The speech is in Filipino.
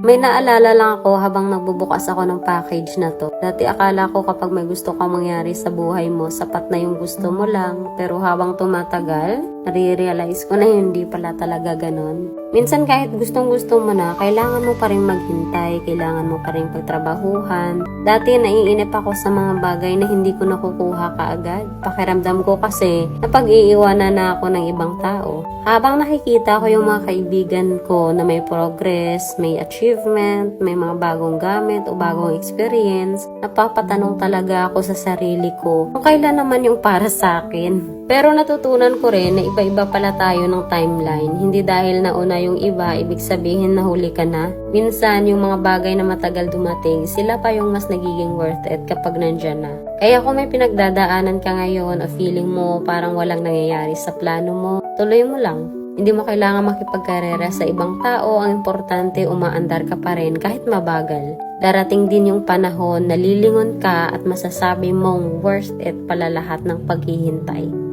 May naalala lang ako habang nagbubukas ako ng package na to. Dati akala ko kapag may gusto kang mangyari sa buhay mo, sapat na yung gusto mo lang. Pero habang tumatagal, nare-realize ko na hindi pala talaga ganon. Minsan kahit gustong-gusto mo na, kailangan mo pa rin maghintay, kailangan mo pa rin pagtrabahuhan. Dati naiinip ako sa mga bagay na hindi ko nakukuha kaagad. Pakiramdam ko kasi napag-iiwanan na ako ng ibang tao. Habang nakikita ko yung mga kaibigan ko na may progress, may achievement, may mga bagong gamit o bagong experience, napapatanong talaga ako sa sarili ko kung kailan naman yung para sa akin. Pero natutunan ko rin na iba-iba pala tayo ng timeline. Hindi dahil nauna yung iba, ibig sabihin na huli ka na. Minsan, yung mga bagay na matagal dumating, sila pa yung mas nagiging worth it kapag nandyan na. Kaya kung may pinagdadaanan ka ngayon o feeling mo parang walang nangyayari sa plano mo, tuloy mo lang. Hindi mo kailangan makipagkarera sa ibang tao. Ang importante, umaandar ka pa rin kahit mabagal. Darating din yung panahon na lilingon ka at masasabi mong worth it pala lahat ng paghihintay.